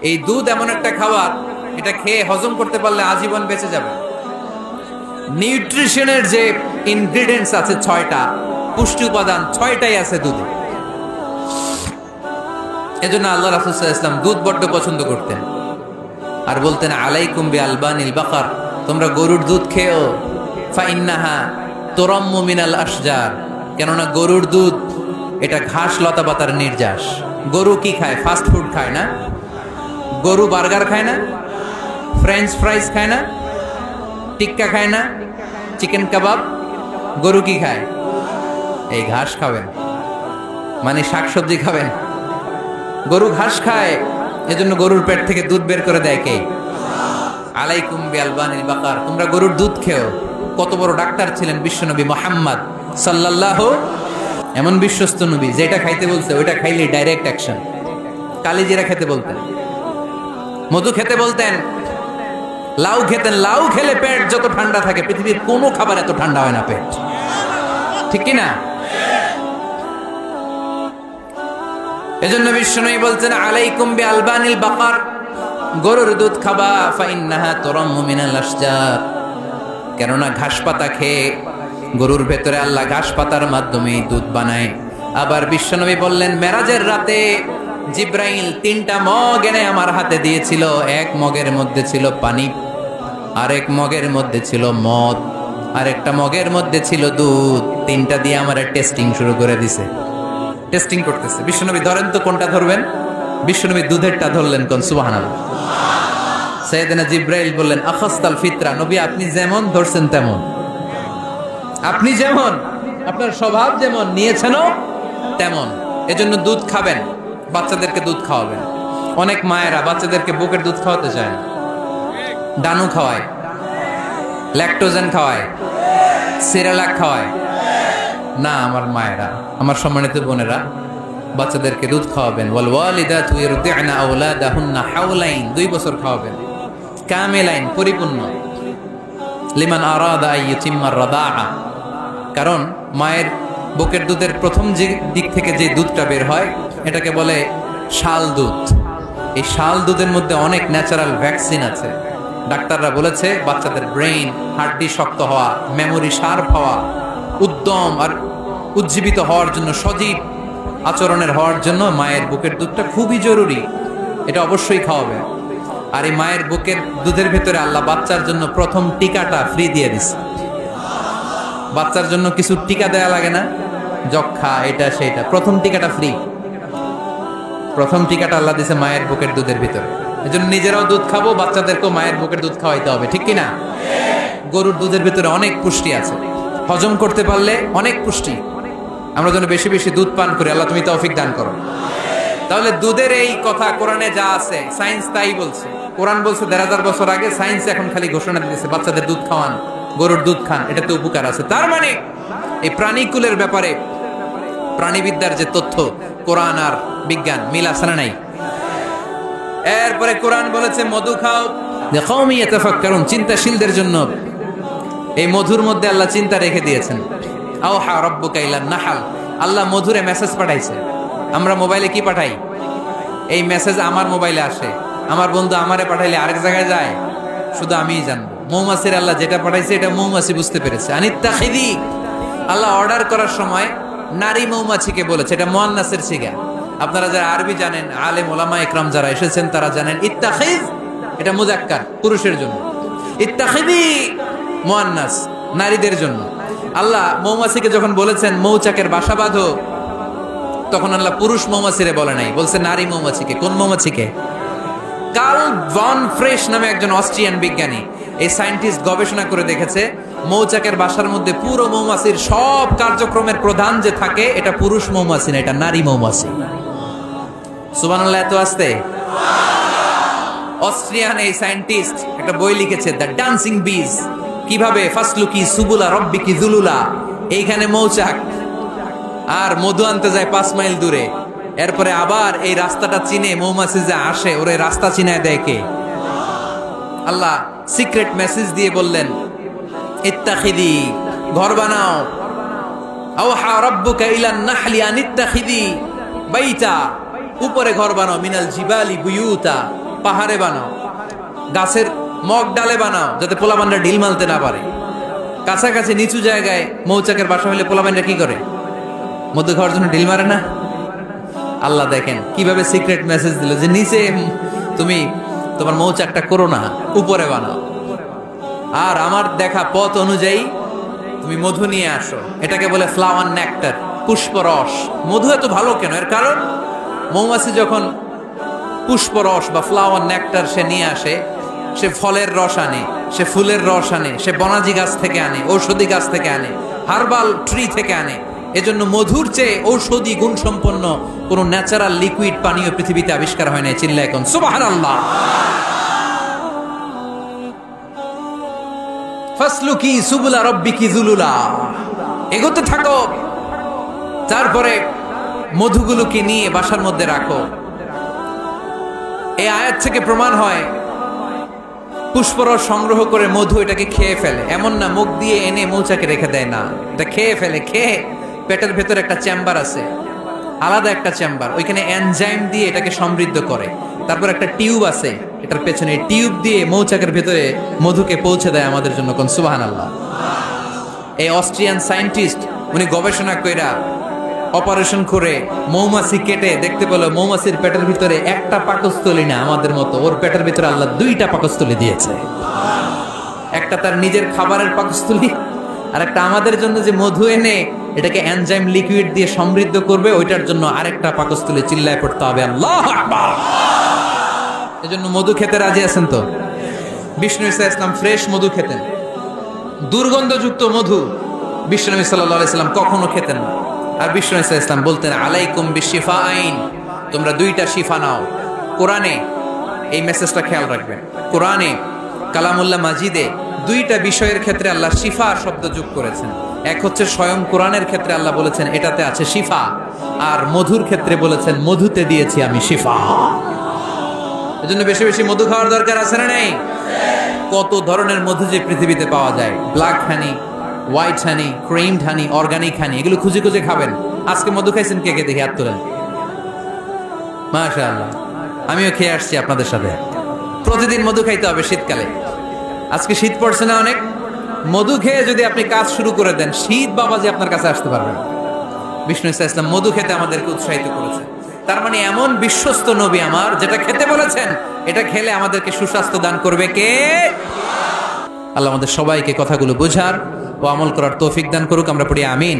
এই দুধ এমন একটা খাবার, এটা খেয়ে হজম করতে পারলে আজীবন বেঁচে যাবে। নিউট্রিশনের যে ইনগ্রেডিয়েন্টস আছে 6টা, পুষ্টি উপাদান 6টাই আছে দুধে। এজন্য আল্লাহ রাসূল সাল্লাল্লাহু আলাইহি ওয়াসাল্লাম দুধ বড্ড পছন্দ করতেন, আর বলতেন আলাইকুম বি আলবানিল বাকার, তোমরা গরুর দুধ খেও, ফা ইন্নাহা তুরাম্মু মিনাল আশজার, কেননা গরুর দুধ এটা ঘাস লতা পাতার নির্যাস। গরু কি খায়? ফাস্ট ফুড খায় না? গরু বার্গার খায় না? ফ্রেঞ্চ ফ্রাইজ খায় না? টিক্কা খায় না? চিকেন কাবাব? গরু কি খায়? এই ঘাস খাবেন, মানে শাকসবজি খাবেন। গরু ঘাস খায়, এজন্য গরুর পেট থেকে দুধ বের করে দেয় কে? আলাইকুম বি আলবানিল বাকার, তোমরা গরুর দুধ খেও। কত বড় ডাক্তার ছিলেন বিশ্বনবী মুহাম্মদ সাল্লাল্লাহু, এমন বিশ্বস্ত নবী, যেটা খাইতে বলছে ওইটা খাইলে ডাইরেক্ট অ্যাকশন। কালিজিরা খেতে বলতেন, মধু খেতে বলতেন, লাউ খেতেন। লাউ খেলে পেট যত ঠান্ডা থাকে, পৃথিবীর কোনো খাবার এত ঠান্ডা হয় না পেট, ঠিক কি না? এজন্য বিশ্বনবী বলছেন আলাইকুম বি আলবানিল বাকার, গরুর দুধ খাবা, ফা ইন্নাহা তুরাম্মু মিনাল আশজার, কেননা ঘাস পাতা খেয়ে গরুর ভেতরে আল্লাহ ঘাস পাতার মাধ্যমে দুধ বানায়। আবার বিশ্বনবী বললেন মেরাজের রাতে জিব্রাইল 3টা মগ এনে আমার হাতে দিয়েছিল। এক মগের মধ্যে ছিল পানি, আরেক মগের মধ্যে ছিল মদ, আরেকটা মগের মধ্যে ছিল দুধ। 3টা দিয়ে আমার টেস্টিং শুরু করে দিছে, টেস্টিং করতেছে। বিশ্বনবী ধরেন তো কোনটা ধরবেন? বিশ্বনবী দুধেরটা ধরলেন, কোন সুবহানাল্লাহ। সাইয়েদনা জিব্রাইল বললেন আখাসতাল ফিতরা, নবী আপনি যেমন ধরছেন তেমন, আপনি যেমন, আপনার স্বভাব যেমন, নিয়েছেনও তেমন। এজন্য দুধ খাবেন, বাচ্চাদেরকে দুধ খাওয়াবেন। অনেক মায়েরা বাচ্চাদেরকে বুকের দুধ খাওয়াতে চায় না, ডানু খাওয়ায়, ল্যাকটোজেন খাওয়ায়, সিরালাক খাওয়ায় না। আমার মায়েরা, আমার সম্মানিত বোনেরা, বাচ্চাদেরকে দুধ খাওয়াবেন। ওয়াল ওয়ালিদাতু ইরদি'না আওলাদাহুন্না হাওলাইন, 2 বছর খাওয়াবেন, কামিলাইন, পরিপূর্ণ। লিমান আরাদা আইয়ুতিম্মার রাদাআ, কারণ মায়ের বুকের দুধের প্রথম যে দিক থেকে যে দুধটা বের হয় এটাকে বলে শাল দুধ। এই শাল দুধের মধ্যে অনেক ন্যাচারাল ভ্যাকসিন আছে। ডাক্তাররা বলেছে বাচ্চাদের ব্রেইন, হাড্ডি শক্ত হওয়া, মেমোরি শার্প হওয়া, উদ্যম আর উজ্জীবিত হওয়ার জন্য, সজীব আচরণের হওয়ার জন্য মায়ের বুকের দুধটা খুবই জরুরি। এটা অবশ্যই খাওয়াবে। আর এই মায়ের বুকের দুধের ভেতরে আল্লাহ বাচ্চার জন্য প্রথম টিকাটা ফ্রি দিয়ে দিছে। বাচ্চার জন্য কিছু টিকা দেয়া লাগে না, যক্ষা এটা সেটা, প্রথম টিকাটা ফ্রি। প্রথম টিকাটা আল্লাহ দিছে মায়ের বুকের দুধের ভিতরে। এজন্য নিজেরাও দুধ খাবো, বাচ্চাদেরকেও মায়ের বুকের দুধ খাওয়াইতে হবে, ঠিক কিনা? গরুর দুধের ভিতরে অনেক পুষ্টি আছে, হজম করতে পারলে অনেক পুষ্টি। আমরা যেন বেশি বেশি দুধ পান করি, আল্লাহ তুমি তৌফিক দান করো। তাহলে দুধের এই কথা কোরআনে যা আছে, সায়েন্স তাই বলছে। কোরআন বলছে 1500 বছর আগে, সায়েন্স এখন খালি ঘোষণা দিতেছে বাচ্চাদের দুধ খাওয়ান, গরুর দুধ খান, এটাতে উপকার আছে। তার মানে এই প্রাণীকুলের ব্যাপারে প্রাণীবিদ্যার যে তথ্য, কোরআন আর বিজ্ঞান মিল আছে না নাই? এরপরে কোরআন বলেছে মধু খাও, লিকাওমি ইয়াতাফাক্কারুন, চিন্তাশীলদের জন্য। এই মধুর মধ্যে আল্লাহ চিন্তা রেখে দিয়েছেন। আওহা রাব্বুকা ইলান নাহাল, আল্লাহ মধুরে মেসেজ পাঠাইছে। আমরা মোবাইলে কি পাঠাই? এই মেসেজ আমার মোবাইলে আসে, আমার বন্ধু আমারে পাঠাইলে আরেক জায়গায় যায়, শুধু আমিই জানবো। মৌমাছির আল্লাহ যেটা পাঠাইছে এটা মৌমাছি বুঝতে পেরেছে। আনিত্তাখিদি, আল্লাহ অর্ডার করার সময় নারী মৌমাছিকে বলেছে, এটা মুয়ান্নাসের সিগা। আপনারা যারা আরবি জানেন, আলেম ওলামা ইকরাম যারা এসেছেন তারা জানেন ইত্তাখিজ এটা মুযাক্কার, পুরুষের জন্য। ইত্তাখিদি মুয়ান্নাস, নারীদের জন্য। আল্লাহ মৌমাছিকে যখন বলেছেন মৌচাকের বাসা বাঁধো, তখন আল্লাহ পুরুষ মৌমাছিরে বলে নাই, বলছে নারী মৌমাছিকে। কোন মৌমাছিকে? কার্ল ভন ফ্রেশ নামে একজন অস্ট্রিয়ান বিজ্ঞানী, এই সায়েন্টিস্ট গবেষণা করে দেখেছে মৌচাকের বাসার মধ্যে পুরো মৌমাছির সব কার্যক্রমের প্রধান যে থাকে এটা পুরুষ মৌমাছি না, এটা নারী মৌমাছি। সুবহানাল্লাহ, এত আসতে। অস্ট্রিয়ান এই সায়েন্টিস্ট একটা বই লিখেছে, দ্য ডান্সিং বিজ, কিভাবে ফাসলুকি সুবুলা রব্বিকি যুলুলা। এইখানে মৌচাক আর মধু আনতে যায় 5 মাইল দূরে, এরপরে আবার এই রাস্তাটা চিনে মৌমাছি যে আসে ওরে রাস্তা চিনায় দেয় কে? আল্লাহ সিক্রেট মেসেজ দিয়ে বললেন ইত্তাখিদি, ঘর বানাও। আওহা রাব্বুকা ইলান নাহলি আন ইত্তাখিদি বাইতা, উপরে ঘর বানাও, মিনাল জিবালি বুয়ুতা, পাহাড়ে বানাও, গাছের মগ ডালে বানাও, যাতে পোলাপানরা ঢিল মারতে না পারে। কাছাকাছি নিচু জায়গায় মৌচাকের বাসা হলে পোলাপানরা কি করে? মধু খাওয়ার জন্য ঢিল মারে না? আল্লাহ দেখেন কিভাবে সিক্রেট মেসেজ দিল যে নিচে তুমি তোমার মৌচাকটা করো না, উপরে বানাও। আর আমার দেখা পথ অনুযায়ী তুমি মধু নিয়ে আসো। এটাকে বলে ফ্লাওয়ার নেক্টার, পুষ্পরস। মধু এত ভালো কেন? এর কারণ মৌমাছি যখন পুষ্পরস বা ফ্লাওয়ার নেক্টার সে নিয়ে আসে, সে ফলের রস আনে, সে ফুলের রস আনে, সে বনাজি গাছ থেকে আনে, ঔষধি গাছ থেকে আনে, হার্বাল ট্রি থেকে আনে। এজন্য মধুর চেয়ে ঔষধি গুণ সম্পন্ন কোন ন্যাচারাল লিকুইড পানীয় পৃথিবীতে আবিষ্কার হয় নাই। চিল্লায় কোন সুবহানাল্লাহ। ফাসলুকি সুবুলা রাব্বিকি যুলুলা, এগোতে থাকো। তারপরে মধুগুলোকে নিয়ে বাসার মধ্যে রাখো। এই আয়াত থেকে প্রমাণ হয় পুষ্পরস সংগ্রহ করে মধু এটাকে খেয়ে ফেলে, এমন না মুখ দিয়ে এনে মৌচাকে রেখে দেয়, না, এটা খেয়ে ফেলে। খেয়ে পেটের ভেতরে একটা চেম্বার আছে, আলাদা একটা চেম্বার, ওইখানে এনজাইম দিয়ে এটাকে সমৃদ্ধ করে। তারপর একটা টিউব আছে এটার পেছনে, টিউব দিয়ে মৌচাকের ভেতরে মধুকে পৌঁছে দেয় আমাদের জন্য। কোন সুবহানাল্লাহ। এই অস্ট্রিয়ান সায়েন্টিস্ট উনি গবেষণা কইরা অপারেশন করে মৌমাছি কেটে দেখতে পেল মৌমাছির পেটের ভিতরে একটা পাকস্থলী না আমাদের মতো, ওর পেটের ভিতরে আল্লাহ দুইটা পাকস্থলী দিয়েছে। একটা তার নিজের খাবারের পাকস্থলী, আর একটা আমাদের জন্য যে মধু এনে এটাকে এনজাইম লিকুইড দিয়ে সমৃদ্ধ করবে, ওইটার জন্য আরেকটা পাকস্থলী। চিল্লায় পড়তে হবে আল্লাহু আকবার। এজন্য মধু খেতে রাজি আছেন তো? বিষ্ণু ঈসা ইসলাম ফ্রেশ মধু খেতেন। দুর্গন্ধযুক্ত মধু বিশ্বনবী সাল্লাল্লাহু আলাইহি সাল্লাম কখনো খেতেন না। আর বিষ্ণু ঈসা ইসলাম বলতেন আলাইকুম বিশিফাইন, তোমরা দুইটা শিফা নাও। কোরআনে এই মেসেজটা খেয়াল রাখবেন, কোরআনে কালামুল্লাহ মাজিদে দুইটা বিষয়ের ক্ষেত্রে আল্লাহ শিফা শব্দ যোগ করেছেন। এক হচ্ছে স্বয়ং কোরআনের ক্ষেত্রে আল্লাহ বলেছেন এটাতে আছে শিফা, আর মধুর ক্ষেত্রে বলেছেন মধুতে দিয়েছি আমি শিফা। এজন্য বেশি বেশি মধু খাওয়ার দরকার আছে না নেই? কত ধরনের মধু যে পৃথিবীতে পাওয়া যায়, ব্ল্যাক হানি, হোয়াইট হানি, ক্রিমড হানি, অর্গানিক হানি, এগুলো খুঁজে খুঁজে খাবেন। আজকে মধু খাইছেন কে কে? দেখি হাত তোলেন। মাশাআল্লাহ, আমিও খেয়ে আসছি আপনাদের সাথে। প্রতিদিন মধু খাইতে হবে শীতকালে। আজকে শীত পড়ছে না অনেক? মধু খেয়ে যদি আপনি কাজ শুরু করে দেন, শীত বাবাজি আপনার কাছে আসতে পারবেন। বিষ্ণু ঈসা ইসলাম মধু খেতে আমাদেরকে উৎসাহিত করেছেন। তার মানে এমন বিশ্বস্ত নবী আমার, যেটা খেতে বলেছেন এটা খেলে আমাদেরকে সুস্বাস্থ্য দান করবে কে? আল্লাহ আমাদের সবাইকে কথাগুলো বোঝার ও আমল করার তৌফিক দান করুক। আমরা পড়ি আমিন।